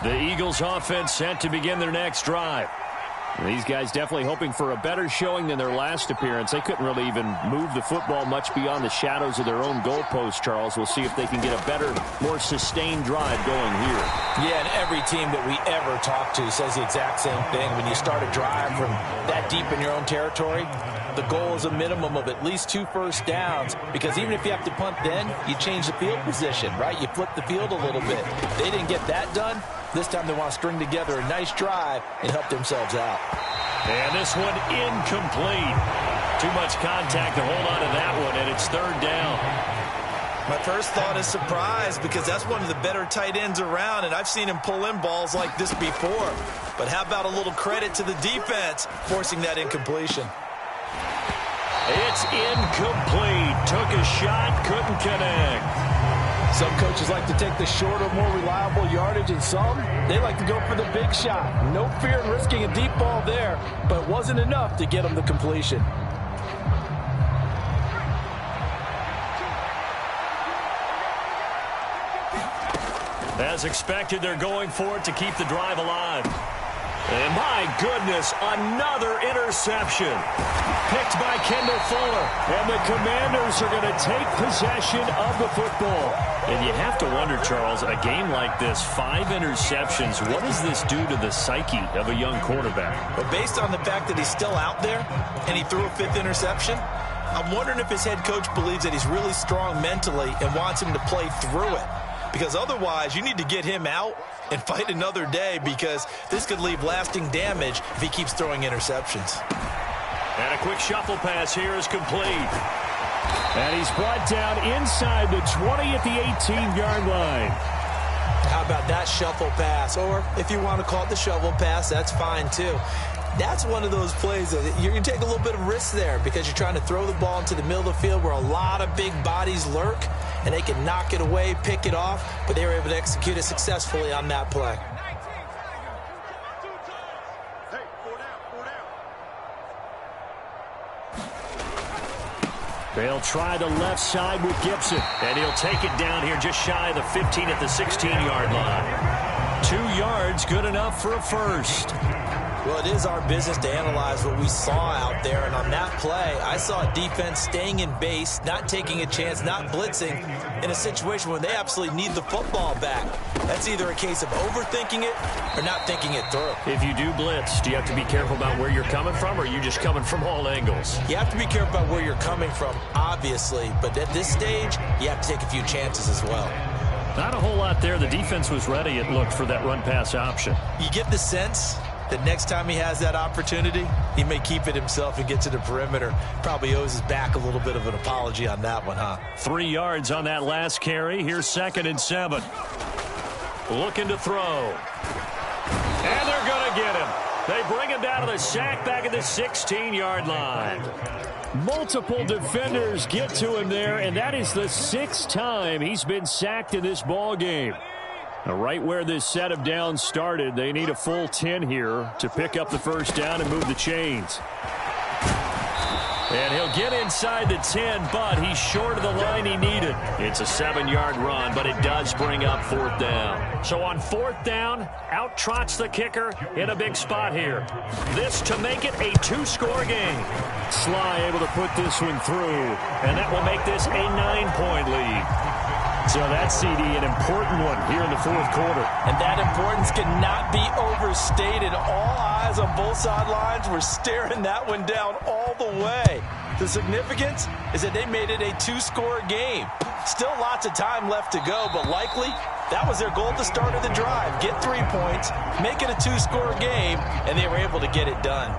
The Eagles offense set to begin their next drive. These guys definitely hoping for a better showing than their last appearance. They couldn't really even move the football much beyond the shadows of their own goalpost, Charles. We'll see if they can get a better, more sustained drive going here. Yeah, and every team that we ever talk to says the exact same thing. When you start a drive from that deep in your own territory, the goal is a minimum of at least 2 first downs, because even if you have to punt then, you change the field position, right? You flip the field a little bit. They didn't get that done. This time they want to string together a nice drive and help themselves out. And this one incomplete. Too much contact to hold on to that one, and it's 3rd down. My first thought is surprise, because that's one of the better tight ends around, and I've seen him pull in balls like this before. But how about a little credit to the defense forcing that incompletion? It's incomplete. Took a shot, couldn't connect. Some coaches like to take the shorter, more reliable yardage, and some, they like to go for the big shot. No fear in risking a deep ball there, but it wasn't enough to get them the completion. As expected, they're going for it to keep the drive alive. And my goodness, another interception. Picked by Kendall Fuller. And the Commanders are going to take possession of the football. And you have to wonder, Charles, a game like this, 5 interceptions, what does this do to the psyche of a young quarterback? Well, based on the fact that he's still out there and he threw a 5th interception, I'm wondering if his head coach believes that he's really strong mentally and wants him to play through it. Because otherwise, you need to get him out and fight another day, because this could leave lasting damage if he keeps throwing interceptions. And a quick shuffle pass here is complete. And he's brought down inside the 20 at the 18-yard line. How about that shuffle pass? Or if you want to call it the shovel pass, that's fine too. That's one of those plays that you take a little bit of risk there, because you're trying to throw the ball into the middle of the field where a lot of big bodies lurk, and they can knock it away, pick it off, but they were able to execute it successfully on that play. They'll try the left side with Gibson, and he'll take it down here just shy of the 15 at the 16-yard line. 2 yards, good enough for a first. Well, it is our business to analyze what we saw out there, and on that play, I saw a defense staying in base, not taking a chance, not blitzing, in a situation where they absolutely need the football back. That's either a case of overthinking it or not thinking it through. If you do blitz, do you have to be careful about where you're coming from, or are you just coming from all angles? You have to be careful about where you're coming from, obviously, but at this stage, you have to take a few chances as well. Not a whole lot there. The defense was ready, it looked, for that run-pass option. You get the sense that next time he has that opportunity, he may keep it himself and get to the perimeter. Probably owes his back a little bit of an apology on that one, huh? 3 yards on that last carry. Here's 2nd and 7. Looking to throw. And they're going to get him. They bring him down to the sack back at the 16-yard line. Multiple defenders get to him there, and that is the 6th time he's been sacked in this ball game. Now, right where this set of downs started, they need a full 10 here to pick up the first down and move the chains. And he'll get inside the 10, but he's short of the line he needed. It's a 7-yard run, but it does bring up 4th down. So on 4th down, out trots the kicker in a big spot here. This to make it a 2-score game. Sly able to put this one through, and that will make this a 9-point lead. So that, CD, an important one here in the 4th quarter. And that importance cannot be overstated. All eyes on both sidelines were staring that one down all the way. The significance is that they made it a 2-score game. Still lots of time left to go, but likely that was their goal at the start of the drive. Get 3 points, make it a 2-score game, and they were able to get it done.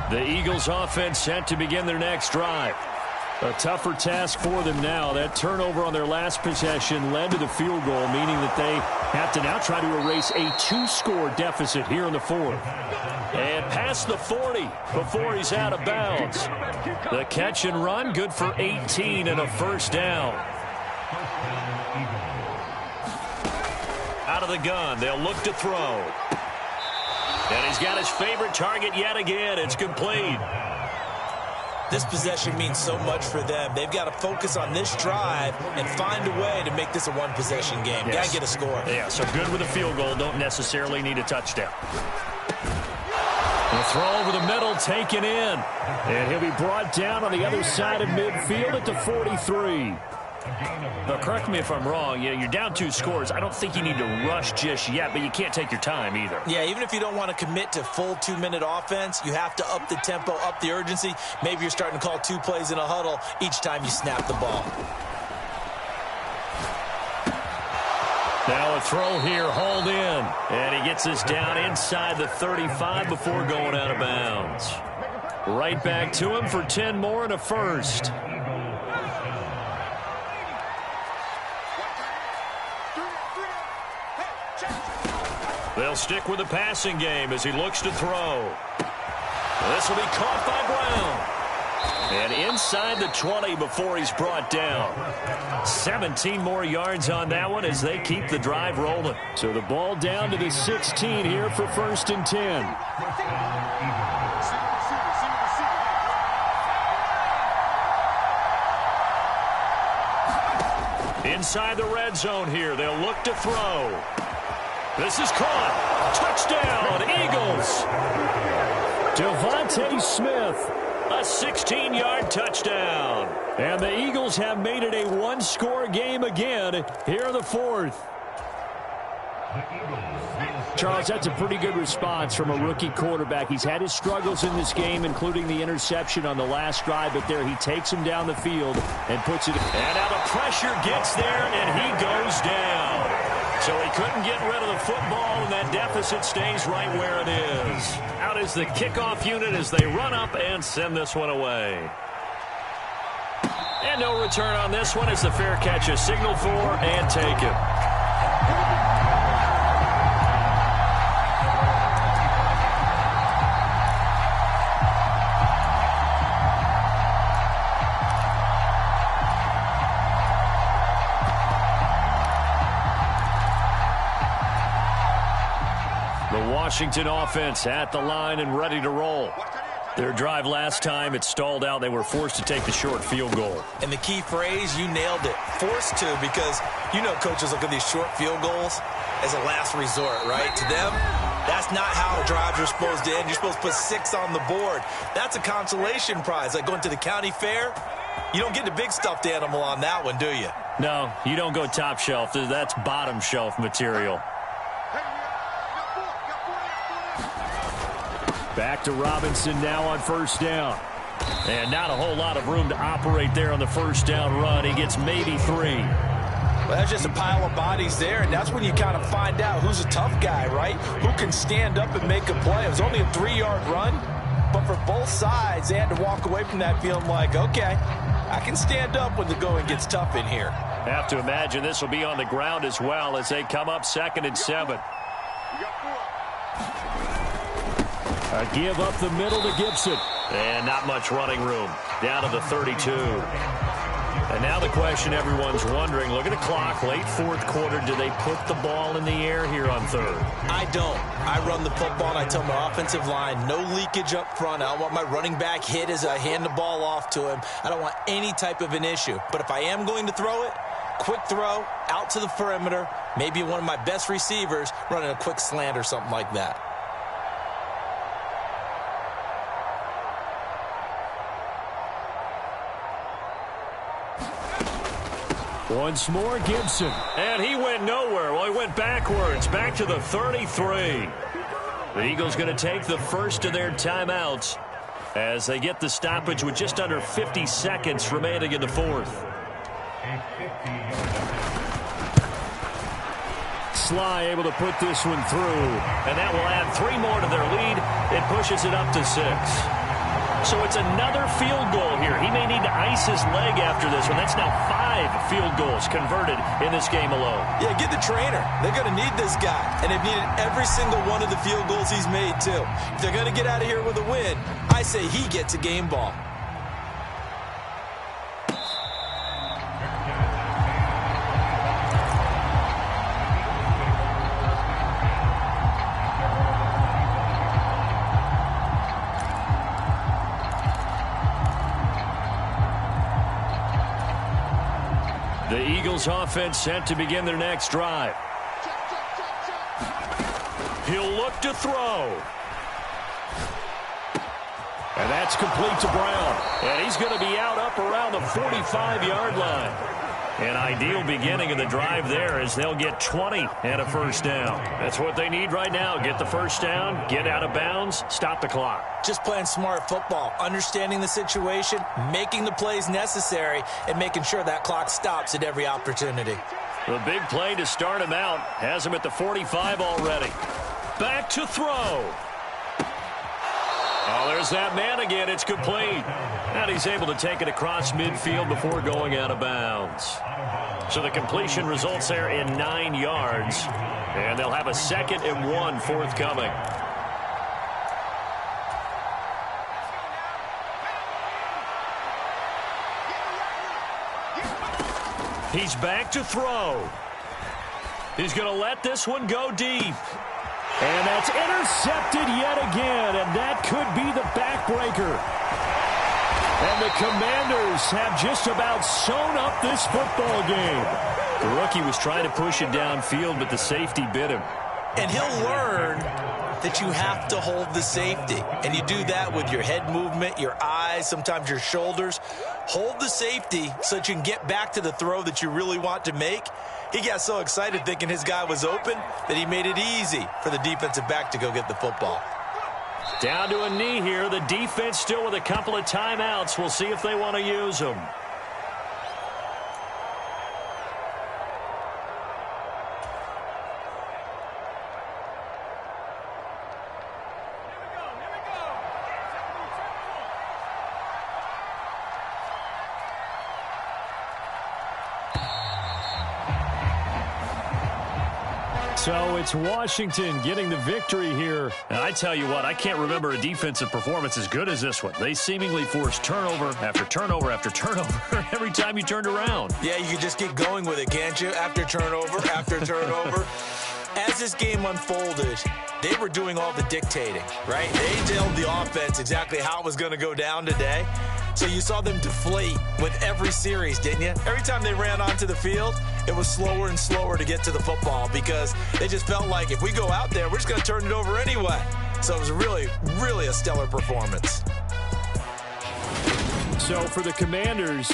The Eagles offense set to begin their next drive. A tougher task for them now. That turnover on their last possession led to the field goal, meaning that they have to now try to erase a 2-score deficit here in the 4th. And past the 40 before he's out of bounds. The catch and run, good for 18 and a first down. Out of the gun, they'll look to throw. And he's got his favorite target yet again. It's complete. This possession means so much for them. They've got to focus on this drive and find a way to make this a one-possession game. Yes. Got to get a score. Yeah, so good with a field goal. Don't necessarily need a touchdown. The throw over the middle, taken in. And he'll be brought down on the other side of midfield at the 43. Now, correct me if I'm wrong. You're down 2 scores. I don't think you need to rush just yet, but you can't take your time either. Yeah, even if you don't want to commit to full 2-minute offense, you have to up the tempo, up the urgency. Maybe you're starting to call 2 plays in a huddle each time you snap the ball. Now a throw here, hauled in. And he gets us down inside the 35 before going out of bounds. Right back to him for 10 more and a first. They'll stick with the passing game as he looks to throw. This will be caught by Brown. And inside the 20 before he's brought down. 17 more yards on that one as they keep the drive rolling. So the ball down to the 16 here for 1st and 10. Inside the red zone here. They'll look to throw. This is caught. Touchdown, Eagles. Devontae Smith. A 16-yard touchdown. And the Eagles have made it a 1-score game again here in the 4th. Charles, that's a pretty good response from a rookie quarterback. He's had his struggles in this game, including the interception on the last drive, but there he takes him down the field and puts it. And now the pressure gets there, and he goes down. So he couldn't get rid of the football, and that deficit stays right where it is. Out is the kickoff unit as they run up and send this one away. And no return on this one as the fair catch is signaled for and taken. Washington offense at the line and ready to roll. Their drive last time, it stalled out. They were forced to take the short field goal. And the key phrase, you nailed it. Forced to, because you know coaches look at these short field goals as a last resort, right? To them, that's not how drives are supposed to end. You're supposed to put 6 on the board. That's a consolation prize. Like going to the county fair, you don't get the big stuffed animal on that one, do you? No, you don't go top shelf. That's bottom shelf material. Back to Robinson now on 1st down. And not a whole lot of room to operate there on the 1st down run. He gets maybe 3. Well, that's just a pile of bodies there, and that's when you kind of find out who's a tough guy, right? Who can stand up and make a play. It was only a 3-yard run, but for both sides, they had to walk away from that feeling like, okay, I can stand up when the going gets tough in here. Have to imagine this will be on the ground as well as they come up 2nd and 7. A give up the middle to Gibson. And not much running room. Down to the 32. And now the question everyone's wondering, look at the clock, late 4th quarter, do they put the ball in the air here on 3rd? I don't. I run the football, and I tell my offensive line, no leakage up front. I don't want my running back hit as I hand the ball off to him. I don't want any type of an issue. But if I am going to throw it, quick throw, out to the perimeter, maybe one of my best receivers running a quick slant or something like that. Once more, Gibson. And he went nowhere. Well, he went backwards, back to the 33. The Eagles going to take the first of their timeouts as they get the stoppage with just under 50 seconds remaining in the 4th. Sly able to put this one through. And that will add 3 more to their lead. It pushes it up to 6. So it's another field goal here. He may need to ice his leg after this one. That's now 5 field goals converted in this game alone. Yeah, get the trainer. They're going to need this guy. And they've needed every single one of the field goals he's made, too. If they're going to get out of here with a win, I say he gets a game ball. The Eagles offense set to begin their next drive. He'll look to throw. And that's complete to Brown. And he's going to be out up around the 45-yard line. An ideal beginning of the drive there as they'll get 20 and a first down. That's what they need right now. Get the first down, get out of bounds, stop the clock. Just playing smart football, understanding the situation, making the plays necessary, and making sure that clock stops at every opportunity. The big play to start him out has him at the 45 already. Back to throw. Oh, there's that man again. It's complete. And he's able to take it across midfield before going out of bounds. So the completion results there in 9 yards. And they'll have a 2nd and 1 forthcoming. He's back to throw. He's going to let this one go deep. And that's intercepted yet again, and that could be the backbreaker. And the Commanders have just about sewn up this football game. The rookie was trying to push it downfield, but the safety bit him. And he'll learn that you have to hold the safety. And you do that with your head movement, your eyes, sometimes your shoulders. Hold the safety so that you can get back to the throw that you really want to make. He got so excited thinking his guy was open that he made it easy for the defensive back to go get the football. Down to a knee here. The defense still with a couple of timeouts. We'll see if they want to use them. So it's Washington getting the victory here. And I tell you what, I can't remember a defensive performance as good as this one. They seemingly forced turnover after turnover after turnover every time you turned around. Yeah, you can just keep going with it, can't you? After turnover, after turnover. As this game unfolded, they were doing all the dictating, right? They told the offense exactly how it was going to go down today. So you saw them deflate with every series, didn't you? Every time they ran onto the field, it was slower and slower to get to the football because they just felt like if we go out there, we're just going to turn it over anyway. So it was really, really a stellar performance. So for the Commanders,